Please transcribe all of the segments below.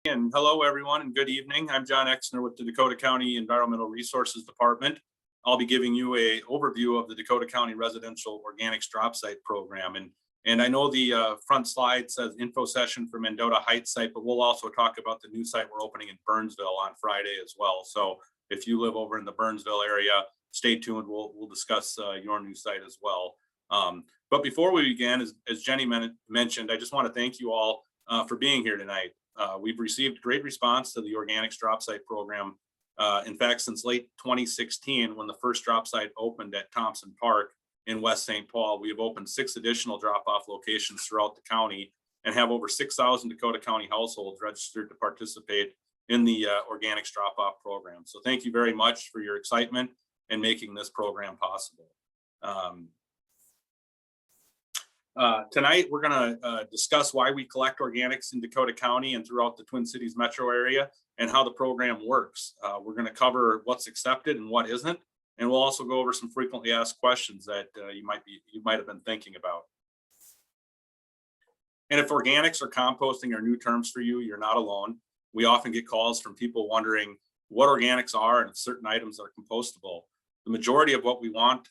And hello, everyone, and good evening. I'm John Exner with the Dakota County Environmental Resources Department. I'll be giving you an overview of the Dakota County Residential Organics Drop Site Program. And I know the front slide says info session for Mendota Heights site, but we'll also talk about the new site we're opening in Burnsville on Friday as well. So if you live over in the Burnsville area, stay tuned. We'll discuss your new site as well. But before we begin, as Jenny mentioned, I just want to thank you all for being here tonight. We've received great response to the Organics Drop Site Program. In fact, since late 2016, when the first drop site opened at Thompson Park in West St. Paul, we have opened 6 additional drop-off locations throughout the county and have over 6,000 Dakota County households registered to participate in the Organics Drop-Off Program. So thank you very much for your excitement and making this program possible. Tonight, we're going to discuss why we collect organics in Dakota County and throughout the Twin Cities metro area and how the program works. We're going to cover what's accepted and what isn't, and we'll also go over some frequently asked questions that you might have been thinking about. And if organics or composting are new terms for you, you're not alone. We often get calls from people wondering what organics are and if certain items are compostable. The majority of what we want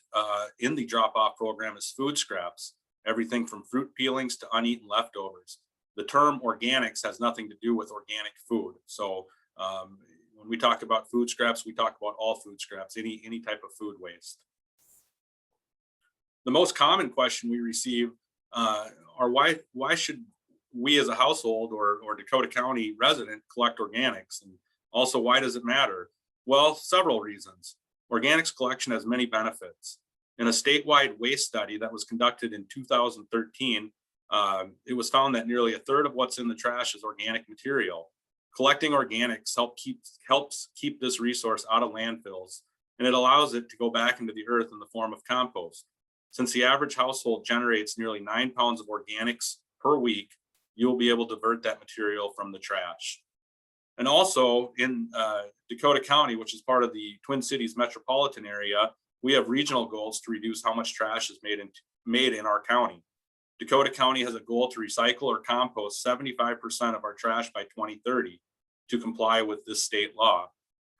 in the drop-off program is food scraps. Everything from fruit peelings to uneaten leftovers. The term organics has nothing to do with organic food. So when we talk about food scraps, we talk about all food scraps, any type of food waste. The most common question we receive are why should we as a household or Dakota County resident collect organics? And also, why does it matter? Well, several reasons. Organics collection has many benefits. In a statewide waste study that was conducted in 2013, it was found that nearly 1/3 of what's in the trash is organic material. Collecting organics helps keep this resource out of landfills, and it allows it to go back into the earth in the form of compost. Since the average household generates nearly 9 pounds of organics per week, you'll be able to divert that material from the trash. And also in Dakota County, which is part of the Twin Cities metropolitan area, we have regional goals to reduce how much trash is made in our county. Dakota County has a goal to recycle or compost 75% of our trash by 2030 to comply with this state law.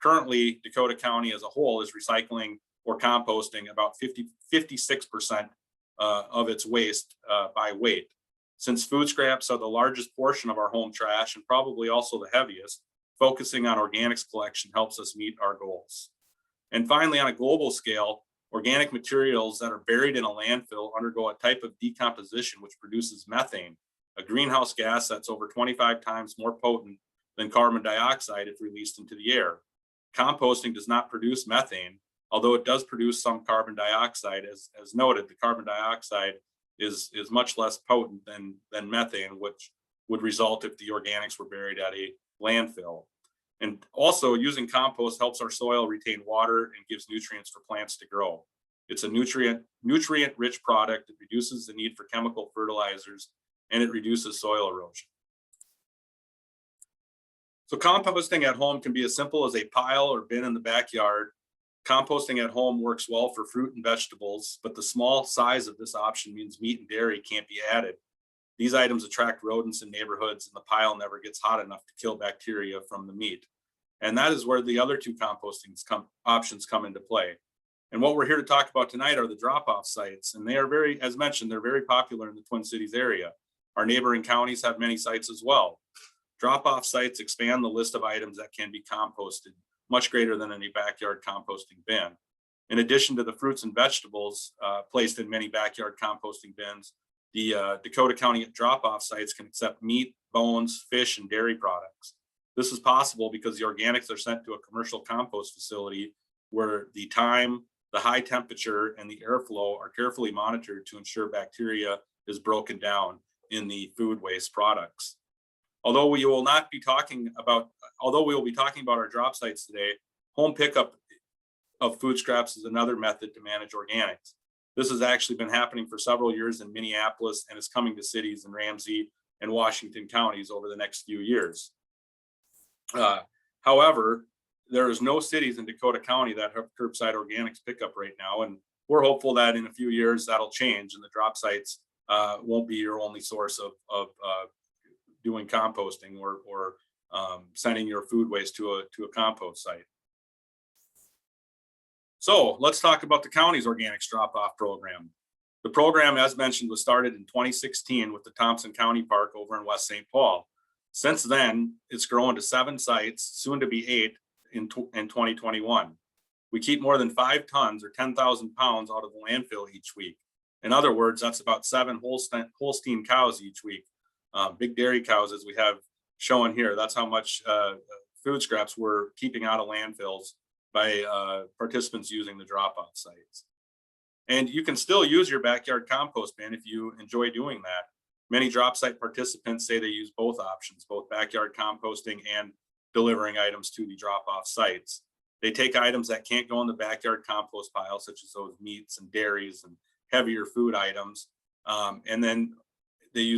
Currently, Dakota County as a whole is recycling or composting about 56% of its waste by weight. Since food scraps are the largest portion of our home trash and probably also the heaviest, focusing on organics collection helps us meet our goals. And finally, on a global scale, organic materials that are buried in a landfill undergo a type of decomposition which produces methane, a greenhouse gas that's over 25 times more potent than carbon dioxide if released into the air. Composting does not produce methane, although it does produce some carbon dioxide. As noted, the carbon dioxide is much less potent than methane, which would result if the organics were buried at a landfill. And also, using compost helps our soil retain water and gives nutrients for plants to grow. It's a nutrient-rich product that reduces the need for chemical fertilizers, and it reduces soil erosion. So composting at home can be as simple as a pile or bin in the backyard. Composting at home works well for fruit and vegetables, but the small size of this option means meat and dairy can't be added. These items attract rodents in neighborhoods, and the pile never gets hot enough to kill bacteria from the meat. And that is where the other 2 composting options come into play. And what we're here to talk about tonight are the drop-off sites. And they are as mentioned, they're very popular in the Twin Cities area. Our neighboring counties have many sites as well. Drop-off sites expand the list of items that can be composted, much greater than any backyard composting bin. In addition to the fruits and vegetables placed in many backyard composting bins, the Dakota County drop-off sites can accept meat, bones, fish, and dairy products. This is possible because the organics are sent to a commercial compost facility where the time, the high temperature, and the airflow are carefully monitored to ensure bacteria is broken down in the food waste products. Although we will be talking about our drop sites today, home pickup of food scraps is another method to manage organics. This has actually been happening for several years in Minneapolis and is coming to cities in Ramsey and Washington counties over the next few years. However, there is no cities in Dakota County that have curbside organics pickup right now, and we're hopeful that in a few years that'll change and the drop sites won't be your only source of doing composting or sending your food waste to a compost site. So let's talk about the county's organics drop-off program. The program, as mentioned, was started in 2016 with the Thompson County Park over in West St. Paul. Since then, it's grown to 7 sites, soon to be 8 in 2021. We keep more than 5 tons or 10,000 pounds out of the landfill each week. In other words, that's about 7 Holstein cows each week. Big dairy cows, as we have shown here. That's how much food scraps we're keeping out of landfills by participants using the drop-off sites. And you can still use your backyard compost bin if you enjoy doing that. Many drop site participants say they use both options, both backyard composting and delivering items to the drop-off sites. They take items that can't go in the backyard compost pile, such as those meats and dairies and heavier food items, and then they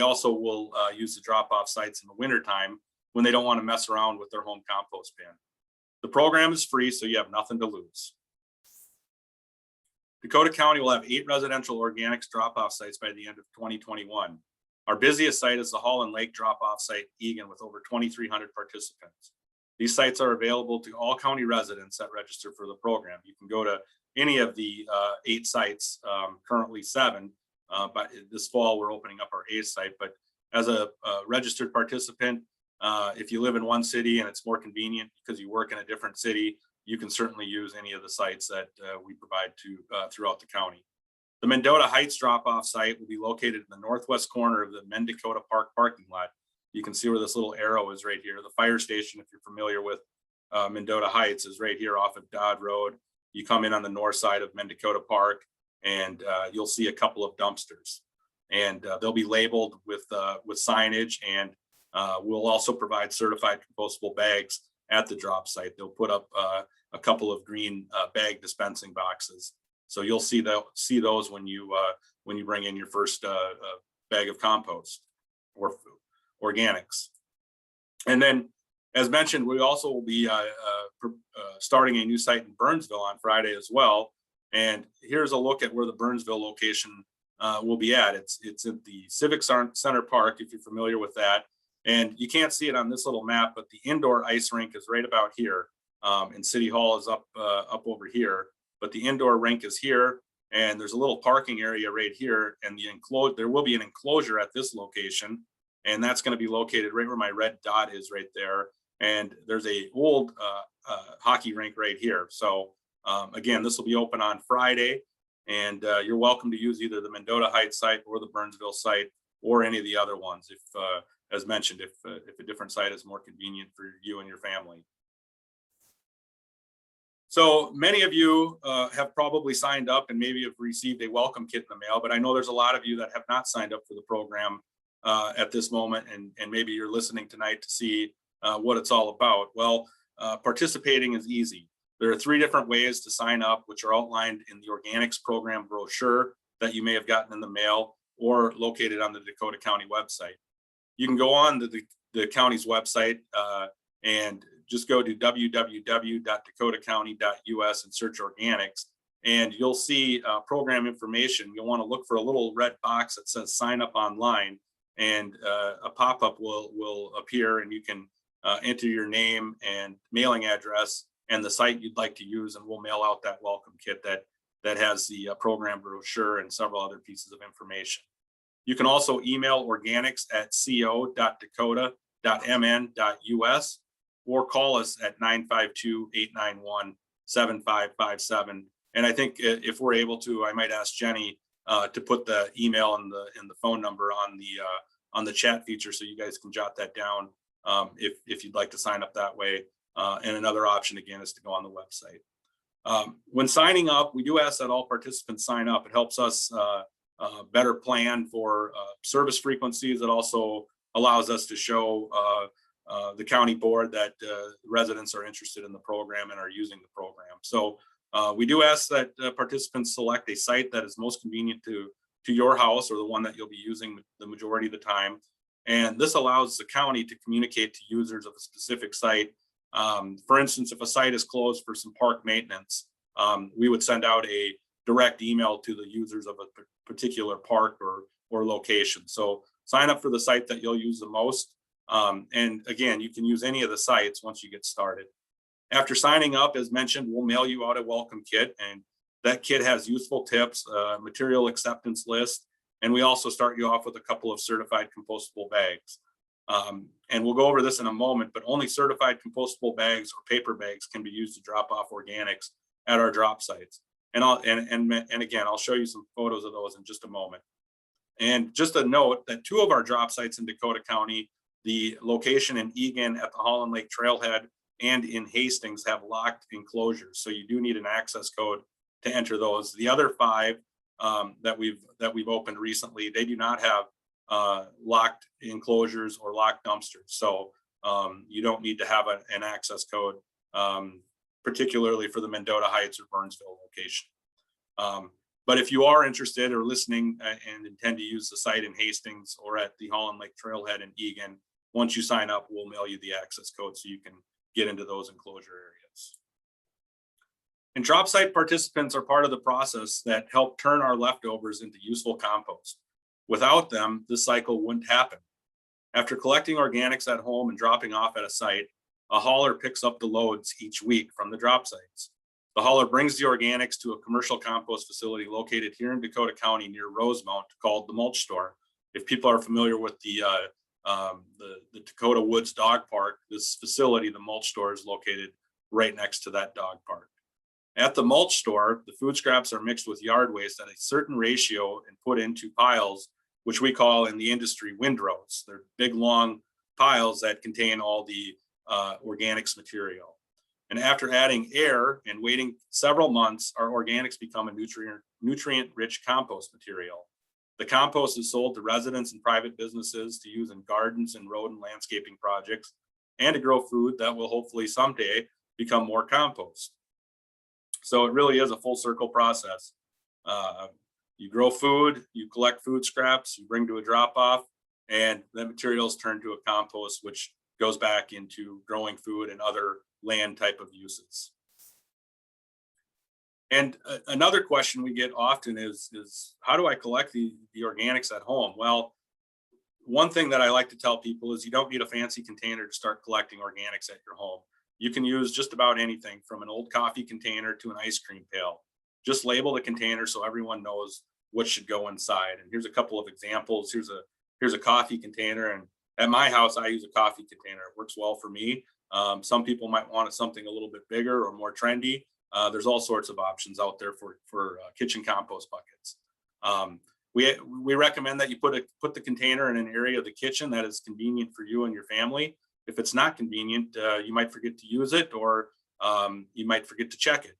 also will use the drop-off sites in the wintertime when they don't want to mess around with their home compost bin. The program is free, so you have nothing to lose. Dakota County will have 8 residential organics drop-off sites by the end of 2021. Our busiest site is the Holland Lake drop-off site, Egan, with over 2,300 participants. These sites are available to all county residents that register for the program. You can go to any of the 8 sites, currently 7, but this fall we're opening up our 8th site. But as a registered participant, if you live in one city and it's more convenient because you work in a different city, you can certainly use any of the sites that we provide to throughout the county. The Mendota Heights drop-off site will be located in the northwest corner of the Dakota Park parking lot. You can see where this little arrow is right here. The fire station, if you're familiar with Mendota Heights, is right here off of Dodd Road. You come in on the north side of Dakota Park, and you'll see a couple of dumpsters, and they'll be labeled with signage, and we'll also provide certified compostable bags at the drop site. They'll put up a couple of green bag dispensing boxes, so you'll see those when you bring in your first bag of compost or organics. And then, as mentioned, we also will be starting a new site in Burnsville on Friday as well. And here's a look at where the Burnsville location will be at. It's at the Civic Center Park, if you're familiar with that. And you can't see it on this little map, but the indoor ice rink is right about here. And City Hall is up over here, but the indoor rink is here. And there's a little parking area right here. And there will be an enclosure at this location. And that's going to be located right where my red dot is right there. And there's a old hockey rink right here. So again, this will be open on Friday, and you're welcome to use either the Mendota Heights site or the Burnsville site or any of the other ones, if as mentioned, if a different site is more convenient for you and your family. So many of you have probably signed up and maybe have received a welcome kit in the mail, but I know there's a lot of you that have not signed up for the program at this moment, and maybe you're listening tonight to see what it's all about. Well, participating is easy. There are 3 different ways to sign up, which are outlined in the organics program brochure that you may have gotten in the mail or located on the Dakota County website. You can go on to the county's website and just go to www.dakotacounty.us and search organics, and you'll see program information. You'll want to look for a little red box that says sign up online, and a pop-up will appear, and you can enter your name and mailing address and the site you'd like to use, and we'll mail out that welcome kit that has the program brochure and several other pieces of information. You can also email organics at co.dakota.mn.us or call us at 952-891-7557. And I think if we're able to, I might ask Jenny to put the email and the phone number on the chat feature, so you guys can jot that down if you'd like to sign up that way. And another option, again, is to go on the website. When signing up, we do ask that all participants sign up. It helps us better plan for service frequencies. It also allows us to show the county board that residents are interested in the program and are using the program. So we do ask that participants select a site that is most convenient to your house, or the one that you'll be using the majority of the time. And this allows the county to communicate to users of a specific site. For instance, if a site is closed for some park maintenance, we would send out a direct email to the users of a particular park or location. So sign up for the site that you'll use the most. And again, you can use any of the sites once you get started. After signing up, as mentioned, we'll mail you out a welcome kit, and that kit has useful tips, material acceptance list, and we also start you off with a couple of certified compostable bags. And we'll go over this in a moment, but only certified compostable bags or paper bags can be used to drop off organics at our drop sites. And again, I'll show you some photos of those in just a moment. And just a note that 2 of our drop sites in Dakota County, the location in Egan at the Holland Lake Trailhead and in Hastings, have locked enclosures. So you do need an access code to enter those. The other 5 that we've opened recently, they do not have locked enclosures or locked dumpsters. So you don't need to have an access code, particularly for the Mendota Heights or Burnsville location. But if you are interested or listening and intend to use the site in Hastings or at the Holland Lake Trailhead in Egan, once you sign up, we'll mail you the access code so you can get into those enclosure areas. And drop site participants are part of the process that help turn our leftovers into useful compost. Without them, this cycle wouldn't happen. After collecting organics at home and dropping off at a site, a hauler picks up the loads each week from the drop sites. The hauler brings the organics to a commercial compost facility located here in Dakota County near Rosemount called the Mulch Store. If people are familiar with the Dakota Woods Dog Park, this facility, the Mulch Store, is located right next to that dog park. At the Mulch Store, the food scraps are mixed with yard waste at a certain ratio and put into piles, which we call in the industry windrows. They're big, long piles that contain all the organics material. And after adding air and waiting several months, our organics become a nutrient-rich compost material. The compost is sold to residents and private businesses to use in gardens and road and landscaping projects, and to grow food that will hopefully someday become more compost. So it really is a full circle process. You grow food, you collect food scraps, you bring to a drop off, and the materials turn to a compost, which goes back into growing food and other land type of uses. And another question we get often is how do I collect the organics at home? Well, one thing that I like to tell people is you don't need a fancy container to start collecting organics at your home. You can use just about anything from an old coffee container to an ice cream pail. Just label the container so everyone knows what should go inside. And here's a couple of examples. Here's a coffee container, and at my house, I use a coffee container. It works well for me. Some people might want something a little bit bigger or more trendy. There's all sorts of options out there for kitchen compost buckets. We recommend that you put the container in an area of the kitchen that is convenient for you and your family. If it's not convenient, you might forget to use it, or you might forget to check it.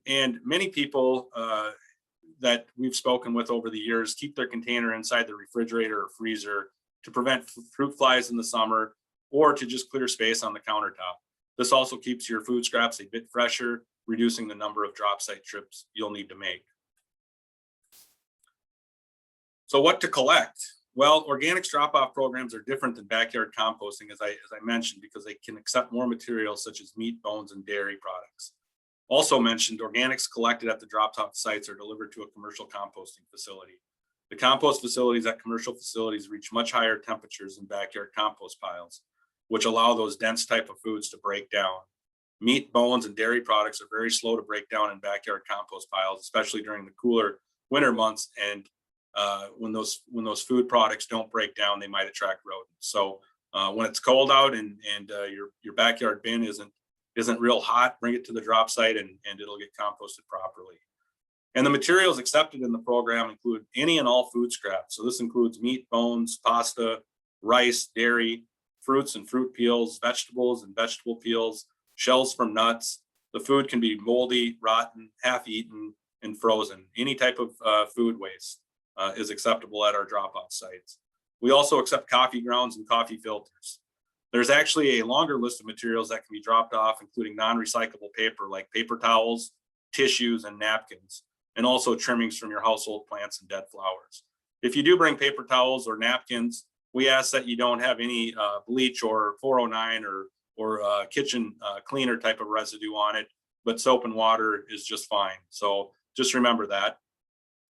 And many people that we've spoken with over the years keep their container inside the refrigerator or freezer to prevent fruit flies in the summer, or to just clear space on the countertop. This also keeps your food scraps a bit fresher, reducing the number of drop site trips you'll need to make. So what to collect? Well, organics drop-off programs are different than backyard composting, as I mentioned, because they can accept more materials such as meat, bones, and dairy products. Also mentioned, organics collected at the drop-off sites are delivered to a commercial composting facility. The compost facilities at commercial facilities reach much higher temperatures than backyard compost piles, which allow those dense type of foods to break down. Meat, bones, and dairy products are very slow to break down in backyard compost piles, especially during the cooler winter months. And when those food products don't break down, they might attract rodents. So when it's cold out and your backyard bin isn't real hot, bring it to the drop site and it'll get composted properly. And the materials accepted in the program include any and all food scraps. So this includes meat, bones, pasta, rice, dairy, fruits and fruit peels, vegetables and vegetable peels, shells from nuts. The food can be moldy, rotten, half-eaten, and frozen. Any type of food waste is acceptable at our drop-off sites. We also accept coffee grounds and coffee filters. There's actually a longer list of materials that can be dropped off, including non-recyclable paper like paper towels, tissues, and napkins, and also trimmings from your household plants and dead flowers. If you do bring paper towels or napkins, we ask that you don't have any bleach or 409 or kitchen cleaner type of residue on it, but soap and water is just fine. So just remember that.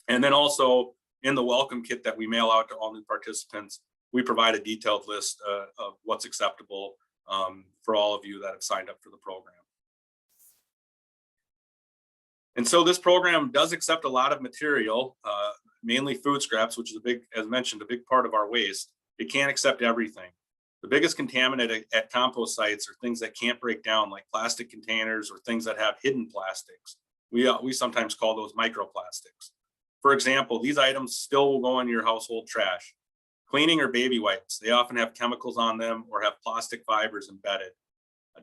And then also in the welcome kit that we mail out to all new participants, we provide a detailed list of what's acceptable for all of you that have signed up for the program. And so this program does accept a lot of material, mainly food scraps, which is as mentioned, a big part of our waste. It can't accept everything. The biggest contaminant at compost sites are things that can't break down, like plastic containers or things that have hidden plastics. We sometimes call those microplastics. For example, these items still will go in your household trash. Cleaning or baby wipes, they often have chemicals on them or have plastic fibers embedded.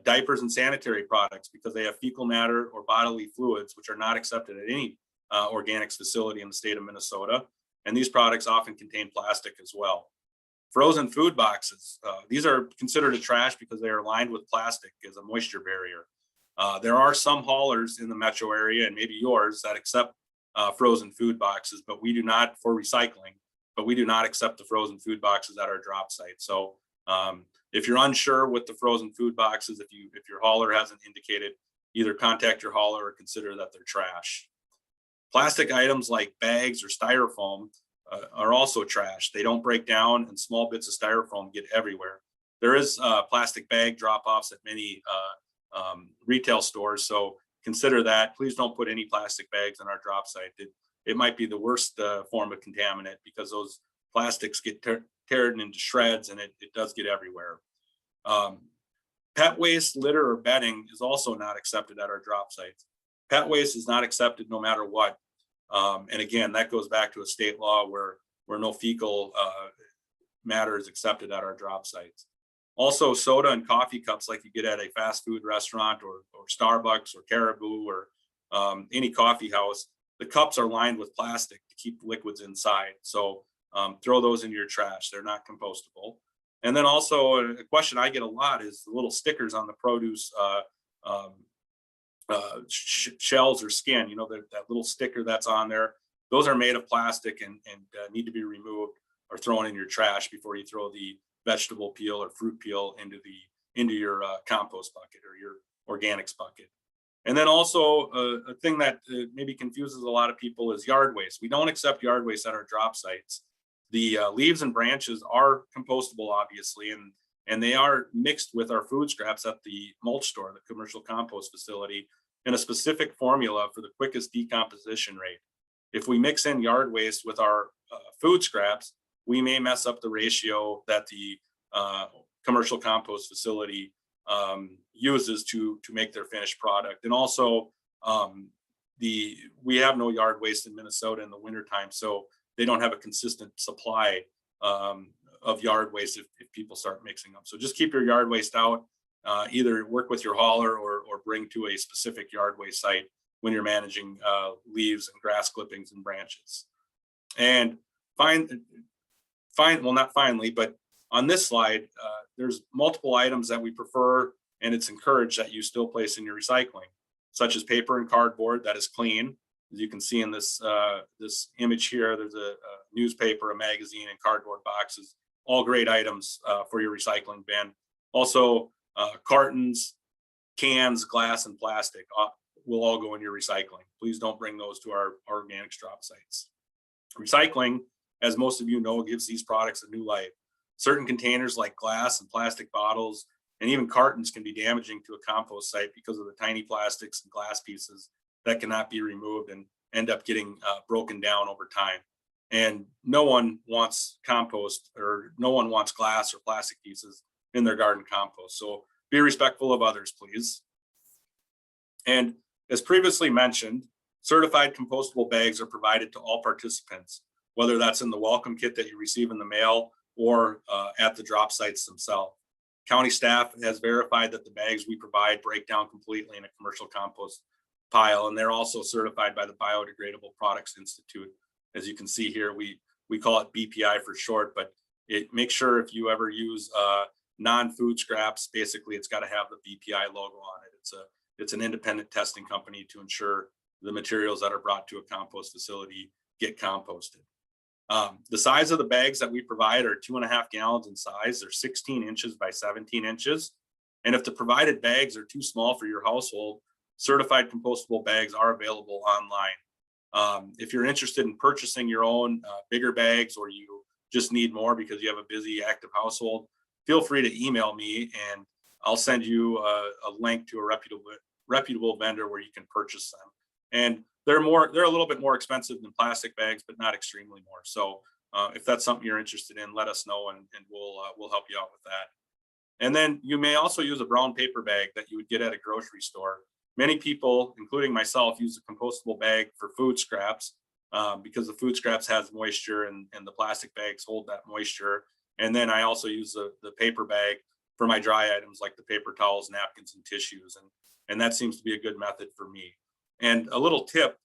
Diapers and sanitary products, because they have fecal matter or bodily fluids, which are not accepted at any organics facility in the state of Minnesota. And these products often contain plastic as well. Frozen food boxes, these are considered a trash because they are lined with plastic as a moisture barrier. There are some haulers in the metro area, and maybe yours, that accept frozen food boxes, but we do not, for recycling, but we do not accept the frozen food boxes at our drop site. So if you're unsure with the frozen food boxes, if your hauler hasn't indicated, either contact your hauler or consider that they're trash. Plastic items like bags or styrofoam are also trash. They don't break down, and small bits of styrofoam get everywhere. There is plastic bag drop-offs at many retail stores, so consider that. Please don't put any plastic bags on our drop site. It might be the worst form of contaminant, because those plastics get teared into shreds, and it does get everywhere. Pet waste, litter, or bedding is also not accepted at our drop sites. Pet waste is not accepted no matter what. And again, that goes back to a state law where no fecal matter is accepted at our drop sites. Also, soda and coffee cups like you get at a fast food restaurant or Starbucks or Caribou or any coffee house, the cups are lined with plastic to keep liquids inside. So throw those into your trash. They're not compostable. And then also a question I get a lot is the little stickers on the produce shells or skin, that little sticker that's on there. Those are made of plastic and need to be removed or thrown in your trash before you throw the vegetable peel or fruit peel into your compost bucket or your organics bucket. And then also a thing that maybe confuses a lot of people is yard waste. We don't accept yard waste at our drop sites. The leaves and branches are compostable, obviously, and they are mixed with our food scraps at the mulch store, the commercial compost facility, in a specific formula for the quickest decomposition rate. If we mix in yard waste with our food scraps, we may mess up the ratio that the commercial compost facility uses to make their finished product. And also, we have no yard waste in Minnesota in the wintertime, so they don't have a consistent supply of yard waste if people start mixing them. So just keep your yard waste out. Either work with your hauler or bring to a specific yard waste site when you're managing leaves and grass clippings and branches. And not finally, but on this slide, there's multiple items that we prefer, and it's encouraged that you still place in your recycling, such as paper and cardboard that is clean. As you can see in this image here, there's a newspaper, a magazine, and cardboard boxes, all great items for your recycling bin. Also, cartons, cans, glass, and plastic will all go in your recycling. Please don't bring those to our organics drop sites. Recycling, as most of you know, gives these products a new life. Certain containers like glass and plastic bottles and even cartons can be damaging to a compost site because of the tiny plastics and glass pieces that cannot be removed and end up getting broken down over time. And no one wants compost, or no one wants glass or plastic pieces in their garden compost. So be respectful of others, please. And as previously mentioned, certified compostable bags are provided to all participants, whether that's in the welcome kit that you receive in the mail or at the drop sites themselves. County staff has verified that the bags we provide break down completely in a commercial compost pile, and they're also certified by the Biodegradable Products Institute. As you can see here, we call it BPI for short, but make sure if you ever use non-food scraps, basically it's got to have the BPI logo on it. It's an independent testing company to ensure the materials that are brought to a compost facility get composted. The size of the bags that we provide are 2.5 gallons in size. They're 16 inches by 17 inches. And if the provided bags are too small for your household, certified compostable bags are available online. If you're interested in purchasing your own bigger bags, or you just need more because you have a busy, active household, feel free to email me and I'll send you a link to a reputable vendor where you can purchase them. And they're a little bit more expensive than plastic bags, but not extremely more. So if that's something you're interested in, let us know and we'll help you out with that. And then you may also use a brown paper bag that you would get at a grocery store. Many people, including myself, use a compostable bag for food scraps because the food scraps has moisture and the plastic bags hold that moisture. And then I also use the paper bag for my dry items like the paper towels, napkins, and tissues. And that seems to be a good method for me. And a little tip,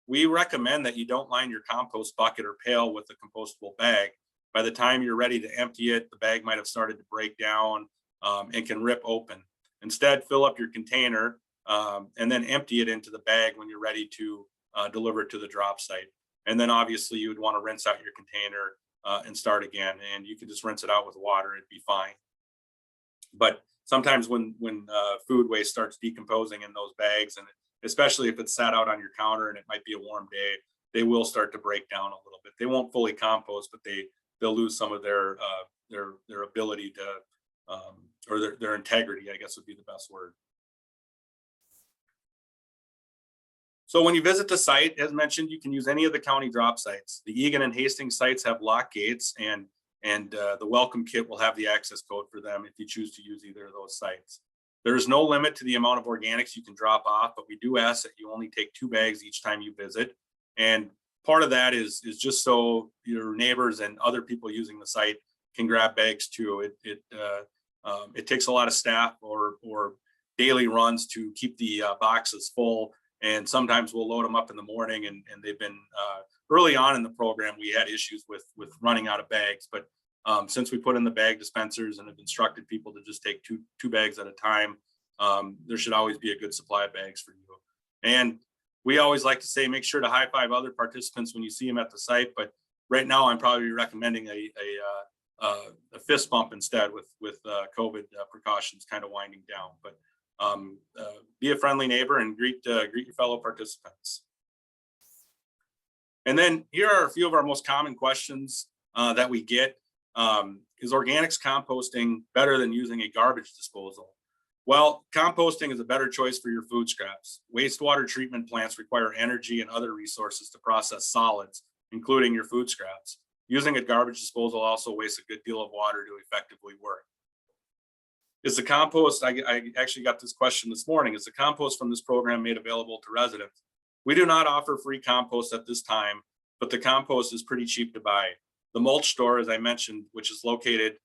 we recommend that you don't line your compost bucket or pail with a compostable bag. By the time you're ready to empty it, the bag might have started to break down and can rip open. Instead, fill up your container and then empty it into the bag when you're ready to deliver it to the drop site. And then obviously you would want to rinse out your container and start again. And you can just rinse it out with water, it'd be fine. But sometimes when food waste starts decomposing in those bags, and especially if it's sat out on your counter and it might be a warm day, they will start to break down a little bit. They won't fully compost, but they'll lose some of their ability to, or their integrity, I guess would be the best word. So when you visit the site, as mentioned, you can use any of the county drop sites. The Egan and Hastings sites have lock gates, and the welcome kit will have the access code for them if you choose to use either of those sites. There is no limit to the amount of organics you can drop off, but we do ask that you only take 2 bags each time you visit. And part of that is just so your neighbors and other people using the site can grab bags too. It takes a lot of staff or daily runs to keep the boxes full. And sometimes we'll load them up in the morning, and they've been early on in the program, we had issues with running out of bags. But since we put in the bag dispensers and have instructed people to just take two bags at a time, there should always be a good supply of bags for you. And we always like to say, make sure to high five other participants when you see them at the site. But right now, I'm probably recommending a fist bump instead with COVID precautions kind of winding down. But be a friendly neighbor and greet your fellow participants. And then here are a few of our most common questions that we get. Is organics composting better than using a garbage disposal? Well, composting is a better choice for your food scraps. Wastewater treatment plants require energy and other resources to process solids, including your food scraps. Using a garbage disposal also wastes a good deal of water to effectively work. Is the compost, I actually got this question this morning, is the compost from this program made available to residents? We do not offer free compost at this time, but the compost is pretty cheap to buy. The mulch store, as I mentioned, which is located,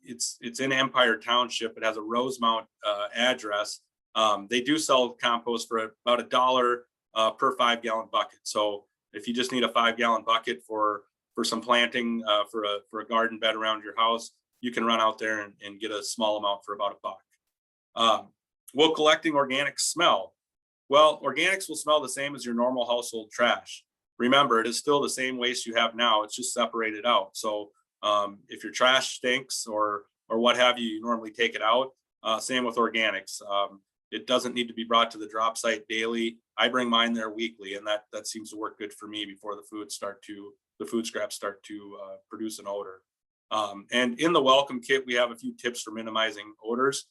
it's in Empire Township. It has a Rosemount address. They do sell compost for about $1 per 5-gallon bucket. So if you just need a 5-gallon bucket for some planting for a garden bed around your house, you can run out there and get a small amount for about $1. Will collecting organics smell? Well, organics will smell the same as your normal household trash. Remember, it is still the same waste you have now. It's just separated out. So if your trash stinks or what have you, you normally take it out. Same with organics. It doesn't need to be brought to the drop site daily. I bring mine there weekly, and that seems to work good for me before the food scraps start to produce an odor. And in the welcome kit, we have a few tips for minimizing odors.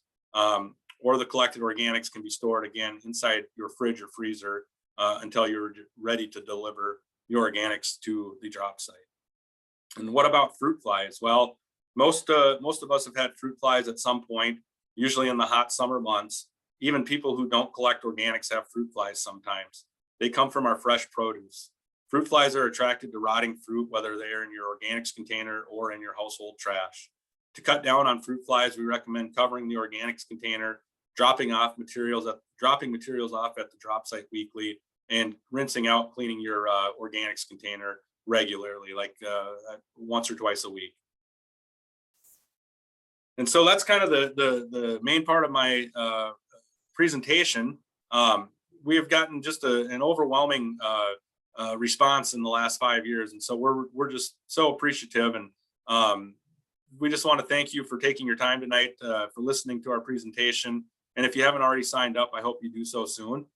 Or the collected organics can be stored again inside your fridge or freezer until you're ready to deliver your organics to the drop site. And what about fruit flies? Well, most of us have had fruit flies at some point, usually in the hot summer months. Even people who don't collect organics have fruit flies sometimes. They come from our fresh produce. Fruit flies are attracted to rotting fruit, whether they are in your organics container or in your household trash. To cut down on fruit flies, we recommend covering the organics container, dropping materials off at the drop site weekly, and rinsing out, cleaning your organics container regularly, like once or twice a week. And so that's kind of the main part of my presentation. We have gotten just an overwhelming response in the last 5 years, and so we're just so appreciative, and we just want to thank you for taking your time tonight, for listening to our presentation. And if you haven't already signed up, I hope you do so soon.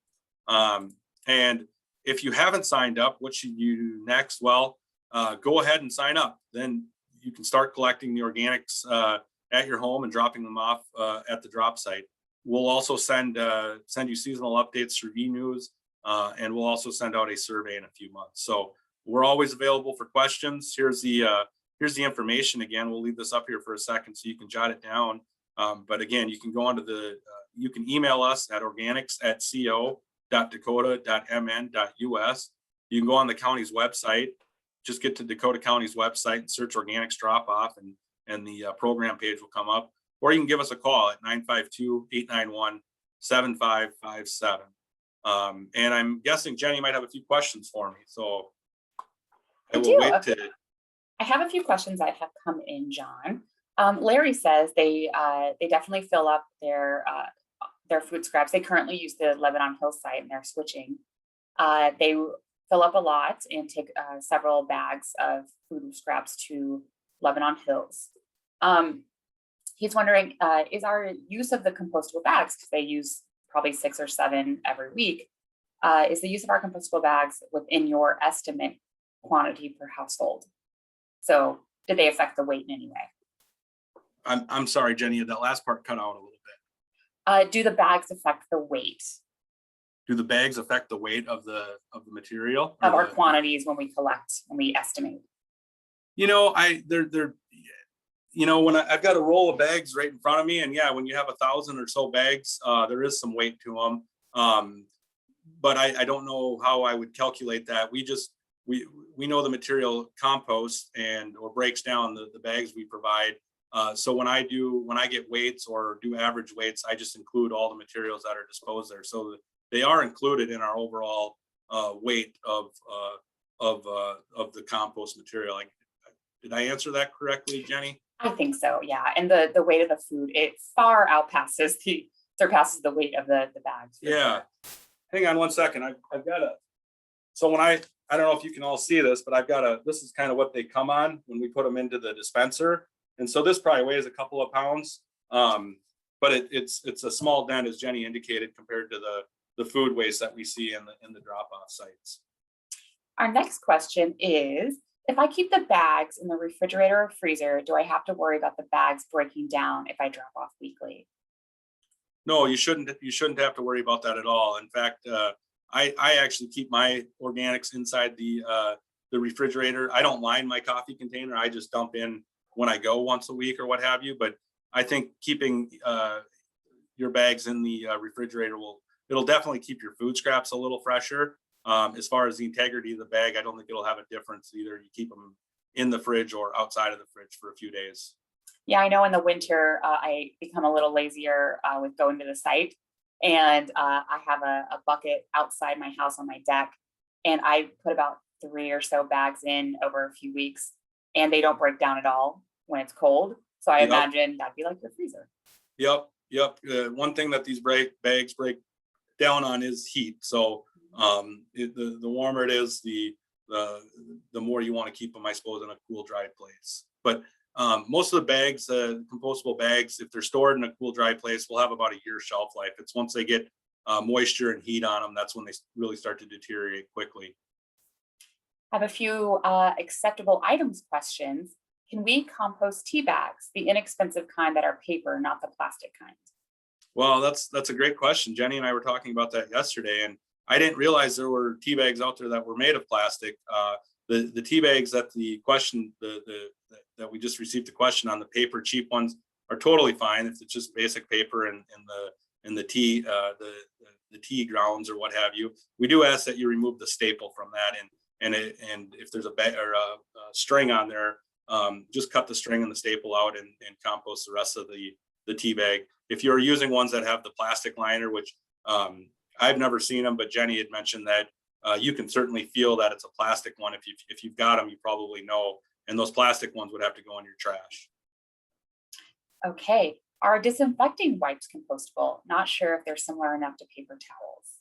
And if you haven't signed up, what should you do next? Well, go ahead and sign up. Then you can start collecting the organics at your home and dropping them off at the drop site. We'll also send you seasonal updates through e-news, and we'll also send out a survey in a few months. So we're always available for questions. Here's the information again. We'll leave this up here for a second so you can jot it down. But again, you can go onto you can email us at organics@co.dakota.mn.us. You can go on the county's website, just get to Dakota County's website and search organics drop off, and the program page will come up. Or you can give us a call at 952-891-7557. And I'm guessing Jenny might have a few questions for me. So I will wait to. I have a few questions that have come in, John. Larry says they definitely fill up their food scraps. They currently use the Lebanon Hill site and they're switching. They fill up a lot and take several bags of food scraps to Lebanon Hills. He's wondering, is our use of the compostable bags, because they use probably 6 or 7 every week, is the use of our compostable bags within your estimate quantity per household? So did they affect the weight in any way? I'm sorry, Jenny, that last part cut out a little bit. Do the bags affect the weight? Do the bags affect the weight of the material? Of our quantities when we collect, when we estimate? You know, when I've got a roll of bags right in front of me, and yeah, when you have 1,000 or so bags, there is some weight to them. But I don't know how I would calculate that. We know the material composts or breaks down the bags we provide. So when I get weights or do average weights, I just include all the materials that are disposed there. So they are included in our overall weight of the compost material. Did I answer that correctly, Jenny? I think so, yeah. And the weight of the food, it far surpasses the weight of the bags. Yeah. Sure. Hang on one second. I've got so I don't know if you can all see this, but this is kind of what they come on when we put them into the dispenser. And so this probably weighs a couple of pounds, but it's a small dent, as Jenny indicated, compared to the food waste that we see in the drop-off sites. Our next question is, if I keep the bags in the refrigerator or freezer, do I have to worry about the bags breaking down if I drop off weekly? No, you shouldn't have to worry about that at all. In fact, I actually keep my organics inside the refrigerator. I don't line my coffee container. I just dump in when I go once a week or what have you. But I think keeping your bags in the refrigerator it'll definitely keep your food scraps a little fresher. As far as the integrity of the bag, I don't think it'll have a difference. Either you keep them in the fridge or outside of the fridge for a few days. Yeah, I know in the winter, I become a little lazier with going to the site. And I have a bucket outside my house on my deck. And I put about 3 or so bags in over a few weeks. And they don't break down at all when it's cold. So I imagine that'd be like your freezer. Yep. One thing that these bags break down on is heat. So the warmer it is, the more you want to keep them, I suppose, in a cool, dry place. But most of the bags, compostable bags, if they're stored in a cool, dry place, will have about a year shelf life. It's once they get moisture and heat on them, that's when they really start to deteriorate quickly. I have a few acceptable items questions. Can we compost tea bags, the inexpensive kind that are paper, not the plastic kind? Well, that's a great question. Jenny and I were talking about that yesterday, and I didn't realize there were tea bags out there that were made of plastic. The tea bags that that we just received the question on, the paper cheap ones, are totally fine if it's just basic paper and the tea the tea grounds or what have you. We do ask that you remove the staple from that, and if there's a bag or a string on there, just cut the string and the staple out and compost the rest of the tea bag. If you're using ones that have the plastic liner, which I've never seen them, but Jenny had mentioned that you can certainly feel that it's a plastic one. If you've got them, you probably know, and those plastic ones would have to go in your trash. Okay. Are disinfecting wipes compostable? Not sure if they're similar enough to paper towels.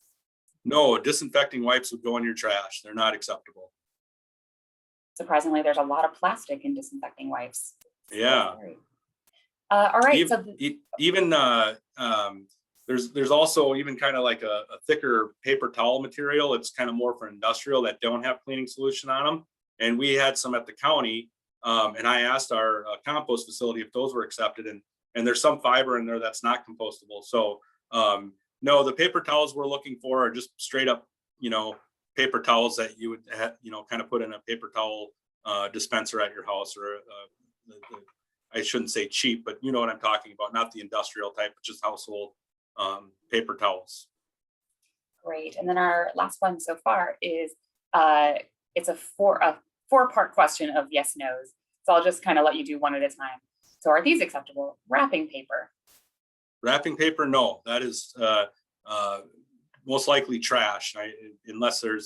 No, disinfecting wipes would go in your trash. They're not acceptable. Surprisingly, there's a lot of plastic in disinfecting wipes. Yeah. All right. Even there's also even kind of like a thicker paper towel material. It's kind of more for industrial that don't have cleaning solution on them. and we had some at the county. And I asked our compost facility if those were accepted, and there's some fiber in there that's not compostable. So no, the paper towels we're looking for are just straight up, paper towels that you would have, kind of put in a paper towel dispenser at your house, or I shouldn't say cheap, but you know what I'm talking about, not the industrial type, but just household paper towels. Great. And then our last one so far is it's a four-part question of yes, no's. So I'll just kind of let you do one at a time. So are these acceptable? Wrapping paper. Wrapping paper, no, that is most likely trash, unless you're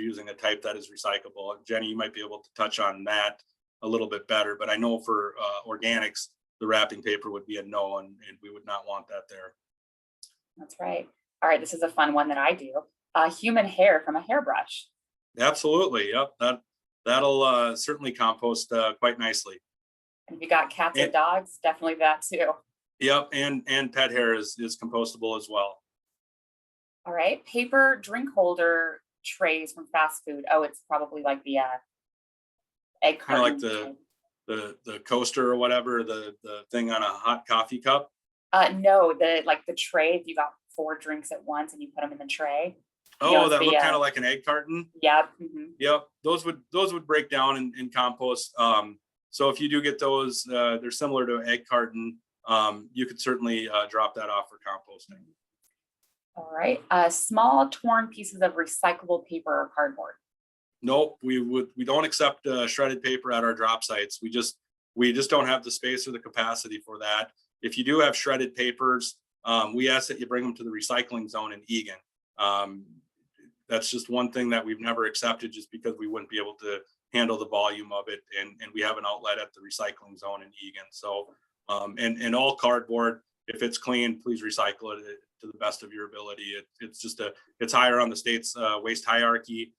using a type that is recyclable. Jenny, you might be able to touch on that a little bit better, but I know for organics, the wrapping paper would be a no, and we would not want that there. That's right. All right, this is a fun one that I do. Human hair from a hairbrush. Absolutely, yep. That'll certainly compost quite nicely. And if you got cats and dogs, definitely that too. Yep, and pet hair is compostable as well. All right, paper drink holder trays from fast food. Oh, it's probably like the egg Kind of like carton. the coaster or whatever, the thing on a hot coffee cup. No, the tray. If you got 4 drinks at once and you put them in the tray. Oh, that look kind of like an egg carton. Yep. Mm-hmm. Yep, those would break down in compost. So if you do get those, they're similar to an egg carton. You could certainly drop that off for composting. All right. Small torn pieces of recyclable paper or cardboard. Nope, we don't accept shredded paper at our drop sites. We just don't have the space or the capacity for that. If you do have shredded papers, we ask that you bring them to the recycling zone in Egan. That's just one thing that we've never accepted, just because we wouldn't be able to handle the volume of it, and we have an outlet at the recycling zone in Egan. So and all cardboard, if it's clean, please recycle it to the best of your ability. It's higher on the state's waste hierarchy.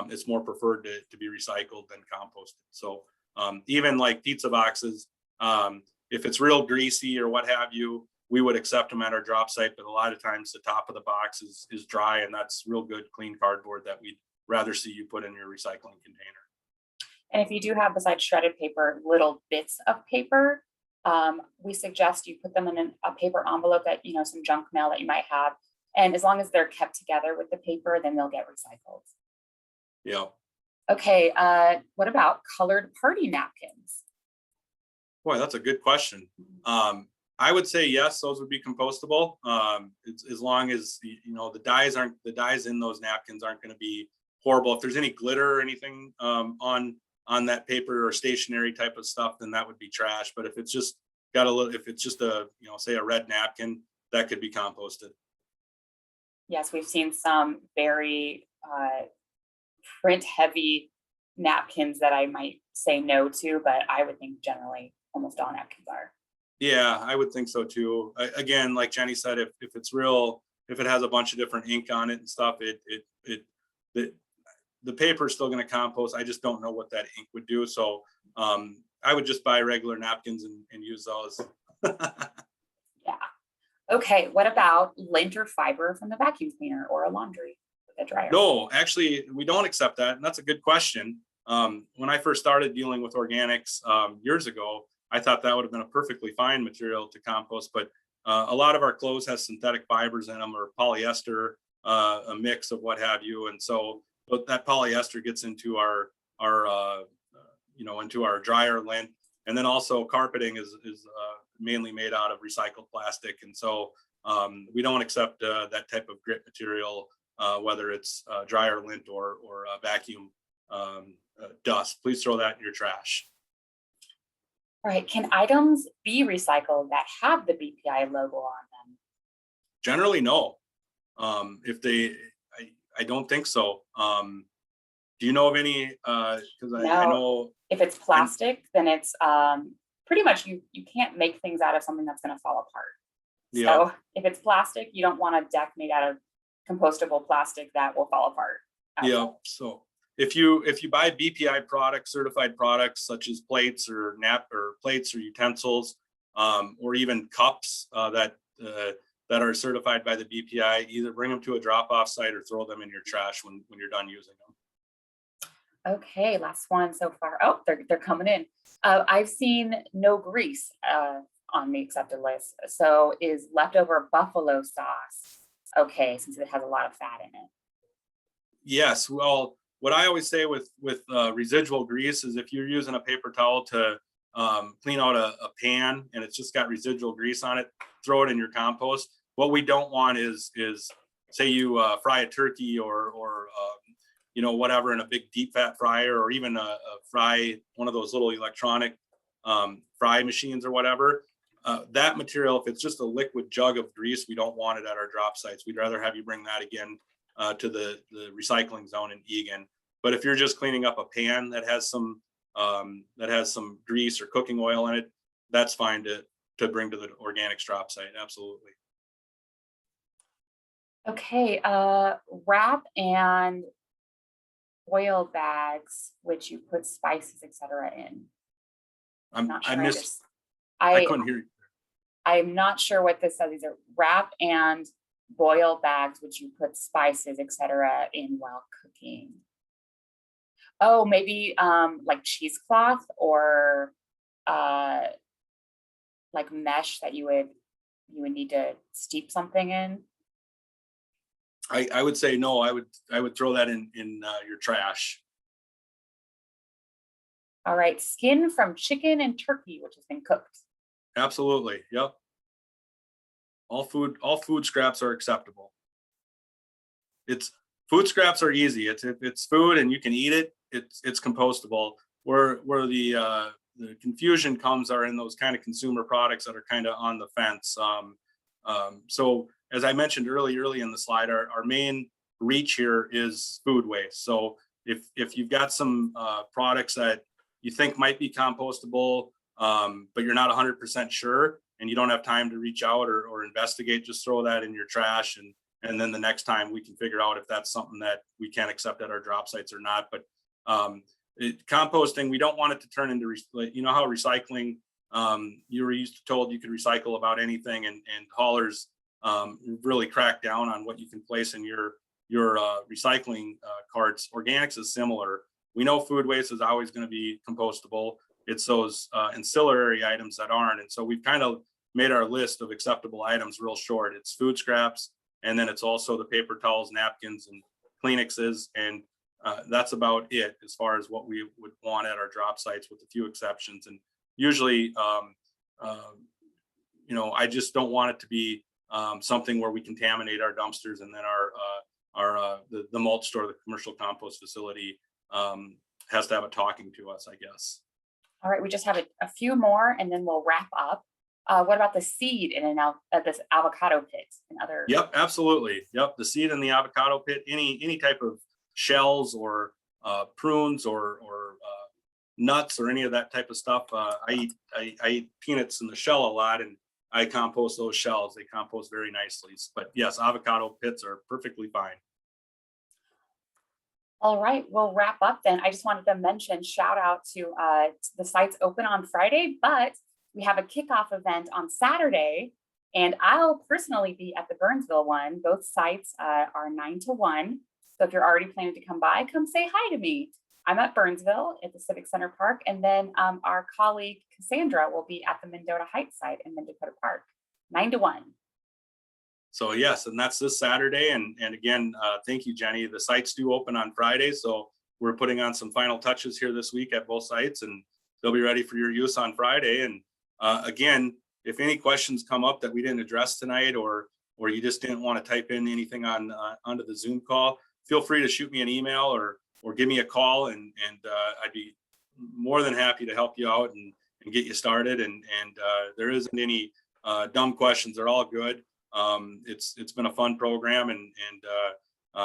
It's more preferred to be recycled than composted. So even like pizza boxes, if it's real greasy or what have you, we would accept them at our drop site, but a lot of times the top of the box is dry, and that's real good, clean cardboard that we'd rather see you put in your recycling container. And if you do have, besides shredded paper, little bits of paper, we suggest you put them in a paper envelope that, some junk mail that you might have. And as long as they're kept together with the paper, then they'll get recycled. Yeah. Okay. What about colored party napkins? Boy, that's a good question. I would say yes, those would be compostable. As long as the dyes in those napkins aren't going to be horrible. If there's any glitter or anything on that paper or stationary type of stuff, then that would be trash. But if it's just say a red napkin, that could be composted. Yes, we've seen some very print heavy napkins that I might say no to, but I would think generally almost all napkins are. Yeah, I would think so too. Again, like Jenny said, if it has a bunch of different ink on it and stuff, the paper is still going to compost. I just don't know what that ink would do. So I would just buy regular napkins and use those. Yeah. Okay. What about lint or fiber from the vacuum cleaner or a laundry with a dryer? No, actually, we don't accept that. And that's a good question. When I first started dealing with organics years ago, I thought that would have been a perfectly fine material to compost, but a lot of our clothes has synthetic fibers in them, or polyester, a mix of what have you. And so that polyester gets into our into our dryer lint. And then also carpeting is mainly made out of recycled plastic. And so we don't accept that type of grit material, whether it's dryer lint or vacuum dust. Please throw that in your trash. All right. Can items be recycled that have the BPI logo on them? Generally, no. I don't think so. Do you know of any? Because I know if it's plastic, then it's pretty much you can't make things out of something that's going to fall apart. Yeah. So if it's plastic, you don't want a deck made out of compostable plastic that will fall apart. Yeah. So if you buy BPI products, certified products such as plates or plates or utensils, or even cups that are certified by the BPI, either bring them to a drop-off site or throw them in your trash when you're done using them. Okay, last one so far. Oh, they're coming in. I've seen no grease on the accepted list. So is leftover buffalo sauce okay since it has a lot of fat in it? Yes, well, what I always say with residual grease is if you're using a paper towel to clean out a pan and it's just got residual grease on it, throw it in your compost. What we don't want is say you fry a turkey or whatever in a big deep fat fryer, or even a fry, one of those little electronic fry machines or whatever. That material, if it's just a liquid jug of grease, we don't want it at our drop sites. We'd rather have you bring that again to the recycling zone in Egan. But if you're just cleaning up a pan that has some grease or cooking oil in it, that's fine to bring to the organics drop site. Absolutely. Okay, wrap and oil bags, which you put spices, etc. in. I'm not sure. I couldn't hear you. I'm not sure what this says. These are wrap and boil bags, which you put spices, etc. in while cooking. Oh, maybe like cheesecloth or like mesh that you would need to steep something in. I would say no. I would throw that in your trash. All right, skin from chicken and turkey, which has been cooked. Absolutely. Yep. All food scraps are acceptable. Food scraps are easy. If it's food and you can eat it, it's compostable. Where the confusion comes are in those kind of consumer products that are kind of on the fence. So as I mentioned early in the slide, our main reach here is food waste. So if you've got some products that you think might be compostable, but you're not 100% sure, and you don't have time to reach out or investigate, just throw that in your trash, and then the next time we can figure out if that's something that we can accept at our drop sites or not. But composting, we don't want it to turn into, how recycling, you were told you could recycle about anything, and haulers really crack down on what you can place in your recycling carts. Organics is similar. We know food waste is always going to be compostable. It's those ancillary items that aren't. And so we've kind of made our list of acceptable items real short. It's food scraps, and then it's also the paper towels, napkins, and Kleenexes. And that's about it as far as what we would want at our drop sites, with a few exceptions. And usually, I just don't want it to be something where we contaminate our dumpsters, and then the mulch store, the commercial compost facility, has to have a talking to us, I guess. All right, we just have a few more, and then we'll wrap up. What about the seed in this avocado pit and other? Yep, absolutely. Yep, the seed in the avocado pit, any type of shells or prunes or nuts or any of that type of stuff. I eat peanuts in the shell a lot, and I compost those shells. They compost very nicely. But yes, avocado pits are perfectly fine. All right, we'll wrap up then. I just wanted to mention, shout out to the sites open on Friday, but we have a kickoff event on Saturday, and I'll personally be at the Burnsville one. Both sites are 9 to 1. So if you're already planning to come by, come say hi to me. I'm at Burnsville at the Civic Center Park, and then our colleague Cassandra will be at the Mendota Heights site in Mendota Park, 9 to 1. So yes, and that's this Saturday. And again, thank you, Jenny. The sites do open on Friday, so we're putting on some final touches here this week at both sites, and they'll be ready for your use on Friday. And again, if any questions come up that we didn't address tonight, or you just didn't want to type in anything onto the Zoom call, feel free to shoot me an email or give me a call, and I'd be more than happy to help you out and get you started. And there isn't any dumb questions; they're all good. It's been a fun program, and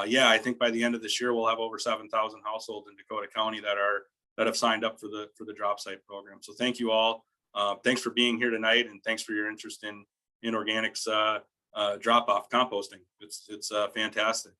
yeah, I think by the end of this year we'll have over 7,000 households in Dakota County that have signed up for the drop site program. So thank you all. Thanks for being here tonight, and thanks for your interest in organics drop off composting. It's fantastic.